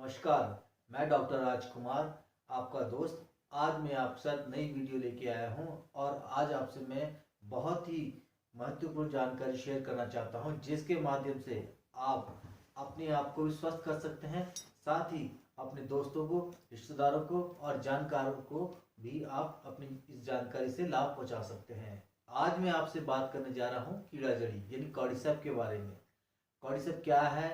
नमस्कार। मैं डॉक्टर राजकुमार, आपका दोस्त। आज मैं आपके साथ नई वीडियो लेके आया हूं और आज आपसे मैं बहुत ही महत्वपूर्ण जानकारी शेयर करना चाहता हूं, जिसके माध्यम से आप अपने आप को भी स्वस्थ कर सकते हैं, साथ ही अपने दोस्तों को, रिश्तेदारों को और जानकारों को भी आप अपनी इस जानकारी से लाभ पहुंचा सकते हैं। आज मैं आपसे बात करने जा रहा हूँ कीड़ा जड़ी यानी कॉर्डिसेप के बारे में। कॉर्डिसेप क्या है,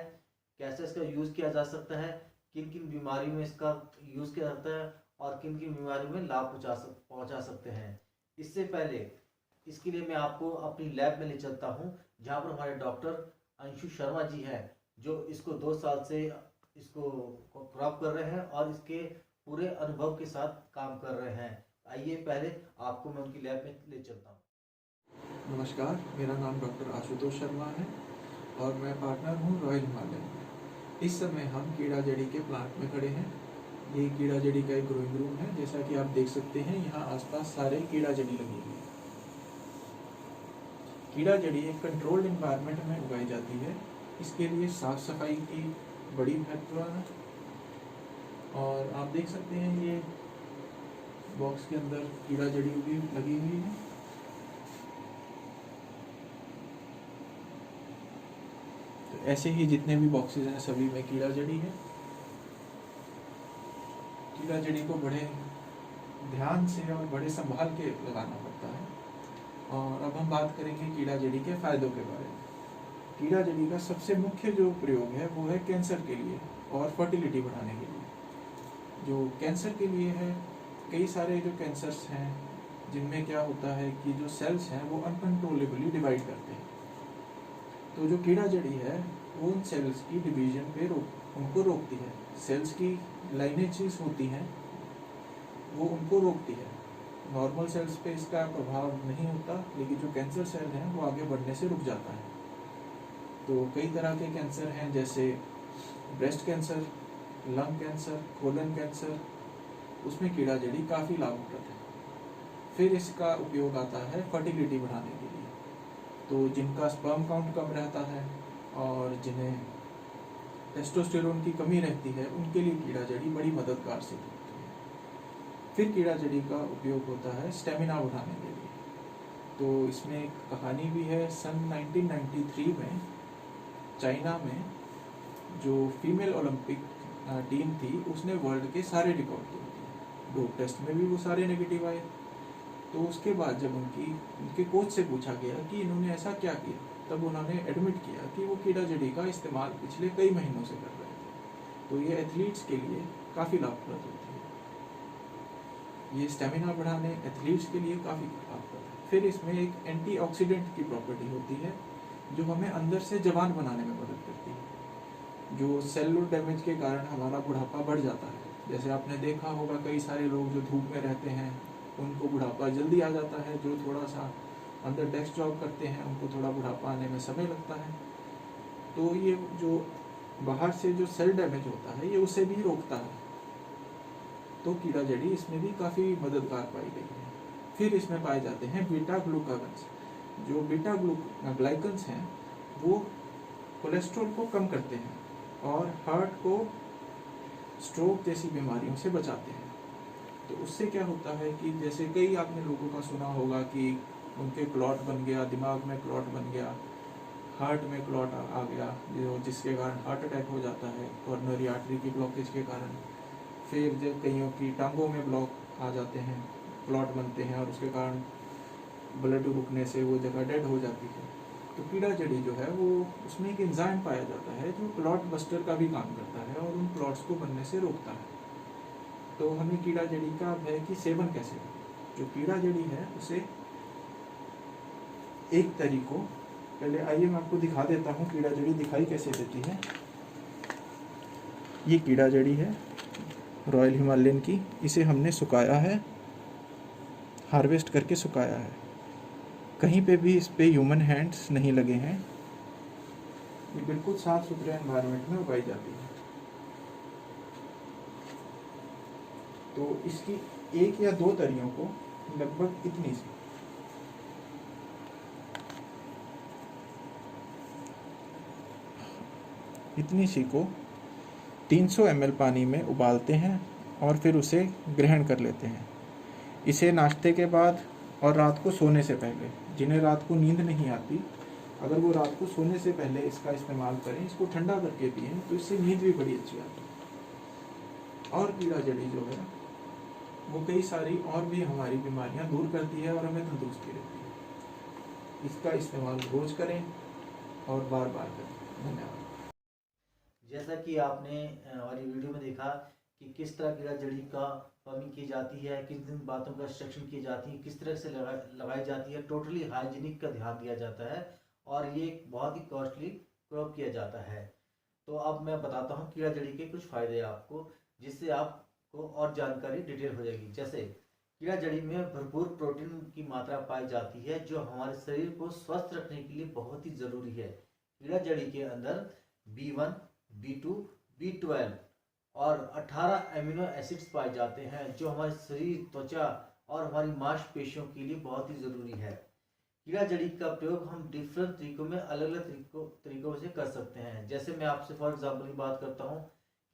कैसे इसका यूज़ किया जा सकता है, किन किन बीमारियों में इसका यूज़ किया जाता है और किन किन बीमारियों में लाभ पहुंचा सकते हैं। इससे पहले इसके लिए मैं आपको अपनी लैब में ले चलता हूं, जहां पर हमारे डॉक्टर अंशु शर्मा जी हैं, जो इसको 2 साल से इसको क्रॉप कर रहे हैं और इसके पूरे अनुभव के साथ काम कर रहे हैं। आइए पहले आपको मैं उनकी लैब में ले चलता हूँ। नमस्कार, मेरा नाम डॉक्टर आशुतोष शर्मा है और मैं पार्टनर हूँ रॉयल हिमालय में। इस समय हम कीड़ा जड़ी के प्लांट में खड़े हैं। ये कीड़ा जड़ी का एक ग्रोइंग रूम है। जैसा कि आप देख सकते हैं, यहाँ आसपास सारे कीड़ा जड़ी लगी हुई है। कीड़ा जड़ी एक कंट्रोल्ड इन्वायरमेंट में उगाई जाती है। इसके लिए साफ सफाई की बड़ी महत्व है। और आप देख सकते हैं, ये बॉक्स के अंदर कीड़ा जड़ी भी लगी हुई है। ऐसे ही जितने भी बॉक्सेस हैं, सभी में कीड़ा जड़ी है। कीड़ा जड़ी को बड़े ध्यान से और बड़े संभाल के लगाना पड़ता है। और अब हम बात करेंगे कीड़ा जड़ी के फायदों के बारे में। कीड़ा जड़ी का सबसे मुख्य जो प्रयोग है वो है कैंसर के लिए और फर्टिलिटी बढ़ाने के लिए। जो कैंसर के लिए है, कई सारे जो कैंसर्स हैं जिनमें क्या होता है कि जो सेल्स हैं वो अनकंट्रोलेबली डिवाइड करते हैं। तो जो कीड़ा जड़ी है वो उन सेल्स की डिवीजन पे उनको रोकती है। सेल्स की लाइनेजेस होती हैं, वो उनको रोकती है। नॉर्मल सेल्स पे इसका प्रभाव नहीं होता, लेकिन जो कैंसर सेल हैं वो आगे बढ़ने से रुक जाता है। तो कई तरह के कैंसर हैं, जैसे breast cancer, lung cancer, colon cancer, उसमें कीड़ा जड़ी काफ़ी लाभप्रद है। फिर इसका उपयोग आता है फर्टिलिटी बढ़ाने के लिए। तो जिनका स्पर्म काउंट कम रहता है और जिन्हें टेस्टोस्टेरोन की कमी रहती है, उनके लिए कीड़ा जड़ी बड़ी मददगार सिद्ध होती है। फिर कीड़ा जड़ी का उपयोग होता है स्टेमिना बढ़ाने के लिए। तो इसमें एक कहानी भी है। सन 1993 में चाइना में जो फीमेल ओलंपिक टीम थी, उसने वर्ल्ड के सारे रिकॉर्ड तोड़ दिए। डोप टेस्ट में भी वो सारे नेगेटिव आए। तो उसके बाद जब उनके कोच से पूछा गया कि इन्होंने ऐसा क्या किया, तब उन्होंने एडमिट किया कि वो कीड़ा जड़ी का इस्तेमाल पिछले कई महीनों से कर रहे थे। तो ये एथलीट्स के लिए काफ़ी लाभप्रद होती है। ये स्टेमिना बढ़ाने एथलीट्स के लिए काफ़ी लाभप्रद है। फिर इसमें एक एंटीऑक्सीडेंट की प्रॉपर्टी होती है, जो हमें अंदर से जवान बनाने में मदद करती है। जो सेलुलर डैमेज के कारण हमारा बुढ़ापा बढ़ जाता है। जैसे आपने देखा होगा, कई सारे लोग जो धूप में रहते हैं उनको बुढ़ापा जल्दी आ जाता है। जो थोड़ा सा अंदर डेस्क जॉब करते हैं उनको थोड़ा बुढ़ापा आने में समय लगता है। तो ये जो बाहर से जो सेल डैमेज होता है, ये उसे भी रोकता है। तो कीड़ा जड़ी इसमें भी काफ़ी मददगार पाई गई है। फिर इसमें पाए जाते हैं बीटा ग्लूकागन्स। जो बीटा ग्लाइकन्स हैं वो कोलेस्ट्रॉल को कम करते हैं और हार्ट को स्ट्रोक जैसी बीमारियों से बचाते हैं। तो उससे क्या होता है कि जैसे कई आपने लोगों का सुना होगा कि उनके क्लॉट बन गया, दिमाग में क्लॉट बन गया, हार्ट में क्लॉट आ गया, जिसके कारण हार्ट अटैक हो जाता है कॉर्नरी आर्टरी की ब्लॉकेज के कारण। फिर जब कईयों की टांगों में ब्लॉक आ जाते हैं, क्लॉट बनते हैं और उसके कारण ब्लड रुकने से वो जगह डेड हो जाती है। तो कीड़ा जड़ी जो है वो, उसमें एक एंजाइम पाया जाता है जो क्लॉट बस्टर का भी काम करता है और उन क्लॉट्स को बनने से रोकता है। तो हमें कीड़ा जड़ी का है कि सेवन कैसे करें। जो कीड़ा जड़ी है उसे एक तरीको, पहले आइए मैं आपको दिखा देता हूँ कीड़ा जड़ी दिखाई कैसे देती है। ये कीड़ा जड़ी है रॉयल हिमालयन की। इसे हमने सुखाया है, हार्वेस्ट करके सुखाया है। कहीं पे भी इस पे ह्यूमन हैंड्स नहीं लगे हैं। ये बिल्कुल साफ सुथरे एनवायरनमेंट में उगाई जाती है। तो इसकी एक या दो तरियों को लगभग इतनी सी को 300 ml पानी में उबालते हैं और फिर उसे ग्रहण कर लेते हैं। इसे नाश्ते के बाद और रात को सोने से पहले, जिन्हें रात को नींद नहीं आती, अगर वो रात को सोने से पहले इसका इस्तेमाल करें, इसको ठंडा करके पिएं, तो इससे नींद भी बड़ी अच्छी आती है। और कीड़ा जड़ी जो है वो कई सारी और भी हमारी बीमारियां दूर करती है और हमें तंदुरुस्ती रहती है। इसका इस्तेमाल रोज करें और बार बार करें। धन्यवाद। जैसा कि आपने हमारी वीडियो में देखा कि किस तरह कीड़ा जड़ी का फार्मिंग की जाती है, किन किन बातों का इंस्ट्रक्शन की जाती है, किस तरह से लगाई जाती है, टोटली हाइजीनिक का ध्यान दिया जाता है और ये बहुत ही कॉस्टली क्रॉप किया जाता है। तो अब मैं बताता हूँ कीड़ा जड़ी के कुछ फायदे आपको, जिससे आपको और जानकारी डिटेल हो जाएगी। जैसे कीड़ा जड़ी में भरपूर प्रोटीन की मात्रा पाई जाती है, जो हमारे शरीर को स्वस्थ रखने के लिए बहुत ही ज़रूरी है। कीड़ा जड़ी के अंदर B1, B2, B12 और 18 एमिनो एसिड्स पाए जाते हैं, जो हमारे शरीर, त्वचा और हमारी मांसपेशियों के लिए बहुत ही ज़रूरी है। कीड़ा जड़ी का प्रयोग हम डिफरेंट तरीकों में अलग अलग तरीकों से कर सकते हैं। जैसे मैं आपसे फॉर एग्जांपल की बात करता हूँ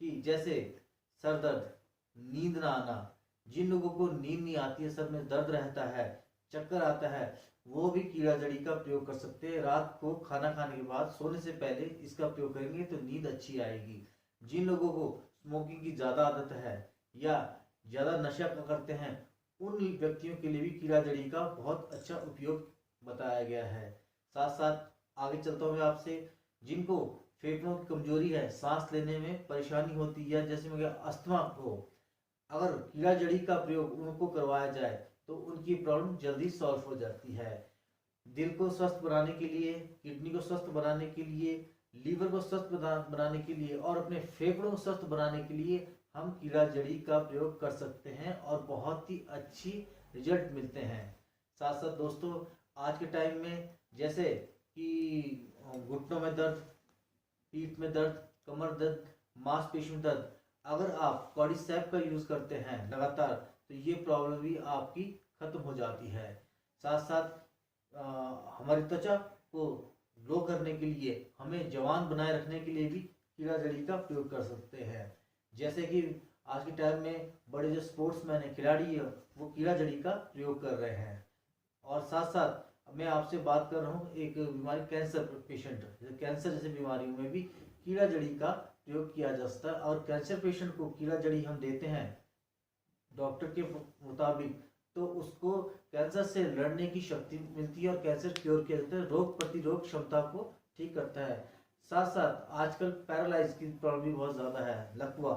कि जैसे सर दर्द, नींद ना आना, जिन लोगों को नींद नहीं आती है, सर में दर्द रहता है, चक्कर आता है, वो भी कीड़ा जड़ी का प्रयोग कर सकते हैं। रात को खाना खाने के बाद सोने से पहले इसका प्रयोग करेंगे तो नींद अच्छी आएगी। जिन लोगों को स्मोकिंग की ज़्यादा आदत है या ज़्यादा नशा करते हैं, उन व्यक्तियों के लिए भी कीड़ा जड़ी का बहुत अच्छा उपयोग बताया गया है। साथ साथ आगे चलता हूँ मैं आपसे, जिनको फेफड़ों की कमजोरी है, सांस लेने में परेशानी होती है, जैसे मैं अस्थमा हो, अगर कीड़ा जड़ी का प्रयोग उनको करवाया जाए तो उनकी प्रॉब्लम जल्दी सॉल्व हो जाती है। दिल को स्वस्थ बनाने के लिए, किडनी को स्वस्थ बनाने के लिए, लीवर को स्वस्थ बनाने के लिए और अपने फेफड़ों को स्वस्थ बनाने के लिए हम कीड़ा जड़ी का प्रयोग कर सकते हैं और बहुत ही अच्छी रिजल्ट मिलते हैं। साथ साथ दोस्तों, आज के टाइम में जैसे कि घुटनों में दर्द, पीठ में दर्द, कमर दर्द, मांसपेशियों में दर्द, अगर आप कॉर्डिसेप का यूज़ करते हैं लगातार तो ये प्रॉब्लम भी आपकी खत्म हो जाती है। साथ साथ हमारी त्वचा को ग्लो करने के लिए, हमें जवान बनाए रखने के लिए भी कीड़ा जड़ी का प्रयोग कर सकते हैं। जैसे कि आज के टाइम में बड़े जो स्पोर्ट्समैन हैं, खिलाड़ी हैं, वो कीड़ा जड़ी का प्रयोग कर रहे हैं। और साथ साथ मैं आपसे बात कर रहा हूँ एक बीमारी, कैंसर पेशेंट, कैंसर जैसे बीमारियों में भी कीड़ा जड़ी का प्रयोग किया जा सकता है। और कैंसर पेशेंट को कीड़ा जड़ी हम देते हैं डॉक्टर के मुताबिक, तो उसको कैंसर से लड़ने की शक्ति मिलती है और कैंसर क्योर किया जाता है, रोग प्रतिरोध क्षमता को ठीक करता है। साथ साथ आजकल पैरालाइज की प्रॉब्लम भी बहुत ज़्यादा है, लकवा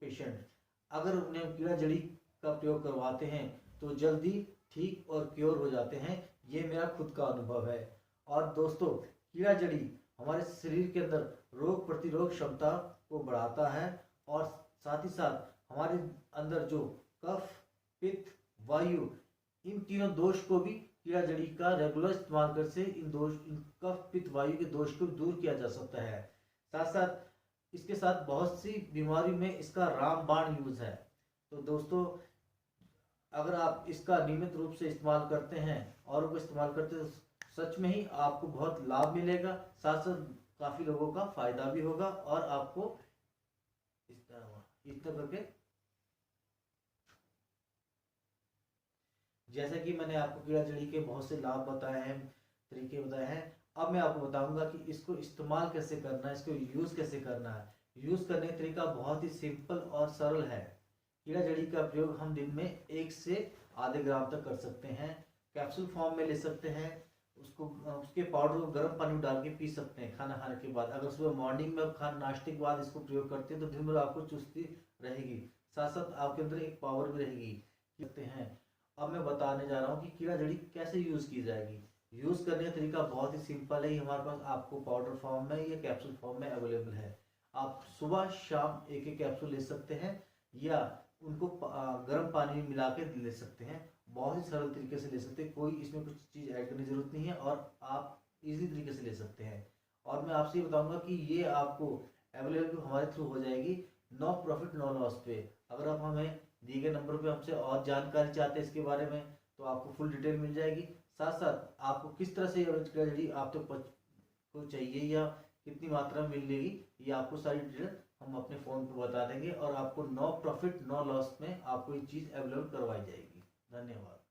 पेशेंट, अगर उन्हें कीड़ा जड़ी का प्रयोग करवाते हैं तो जल्दी ठीक और क्योर हो जाते हैं। ये मेरा खुद का अनुभव है। और दोस्तों, कीड़ा जड़ी हमारे शरीर के अंदर रोग प्रतिरोध क्षमता को बढ़ाता है और साथ ही साथ हमारे अंदर जो कफ, पित्त, वायु, इन तीनों दोष को भी कीड़ा जड़ी का रेगुलर इस्तेमाल कर से इन कफ, पित्त, वायु के दोष को दूर किया जा सकता है। साथ साथ इसके साथ बहुत सी बीमारी में इसका रामबाण यूज है। तो दोस्तों, अगर आप इसका नियमित रूप से इस्तेमाल करते हैं और वो इस्तेमाल करते हैं तो सच में ही आपको बहुत लाभ मिलेगा, साथ साथ काफ़ी लोगों का फायदा भी होगा और आपको इस तरह करके, जैसे कि मैंने आपको कीड़ा जड़ी के बहुत से लाभ बताए हैं, तरीके बताए हैं, अब मैं आपको बताऊंगा कि इसको इस्तेमाल कैसे करना है, इसको यूज़ कैसे करना है। यूज़ करने का तरीका बहुत ही सिंपल और सरल है। कीड़ा जड़ी का प्रयोग हम दिन में 1 से आधे ग्राम तक कर सकते हैं। कैप्सूल फॉर्म में ले सकते हैं, उसको उसके पाउडर को गर्म पानी में डाल के पी सकते हैं खाना खाने के बाद। अगर सुबह मॉर्निंग में खाना नाश्ते के बाद इसको प्रयोग करते हैं तो दिन भर आपको चुस्ती रहेगी, साथ साथ आपके अंदर एक पावर भी रहेगी। कहते हैं, अब मैं बताने जा रहा हूँ कि कीड़ा जड़ी कैसे यूज़ की जाएगी। यूज़ करने का तरीका बहुत ही सिंपल है, हमारे पास आपको पाउडर फॉर्म में या कैप्सूल फॉर्म में अवेलेबल है। आप सुबह शाम एक एक कैप्सूल ले सकते हैं या उनको गर्म पानी में मिला के ले सकते हैं। बहुत ही सरल तरीके से ले सकते हैं, कोई इसमें कुछ चीज़ ऐड करने की जरूरत नहीं है और आप इजी तरीके से ले सकते हैं। और मैं आपसे ये बताऊंगा कि ये आपको अवेलेबल हमारे थ्रू हो जाएगी, नो प्रॉफिट नो लॉस पे। अगर आप हमें दिए गए नंबर पे हमसे और जानकारी चाहते हैं इसके बारे में तो आपको फुल डिटेल मिल जाएगी। साथ साथ आपको किस तरह से कीड़ा जड़ी आप तक को चाहिए या कितनी मात्रा में मिलेगी, ये आपको सारी डिटेल हम अपने फ़ोन पे बता देंगे और आपको नो प्रॉफिट नो लॉस में आपको ये चीज़ अवेलेबल करवाई जाएगी। धन्यवाद।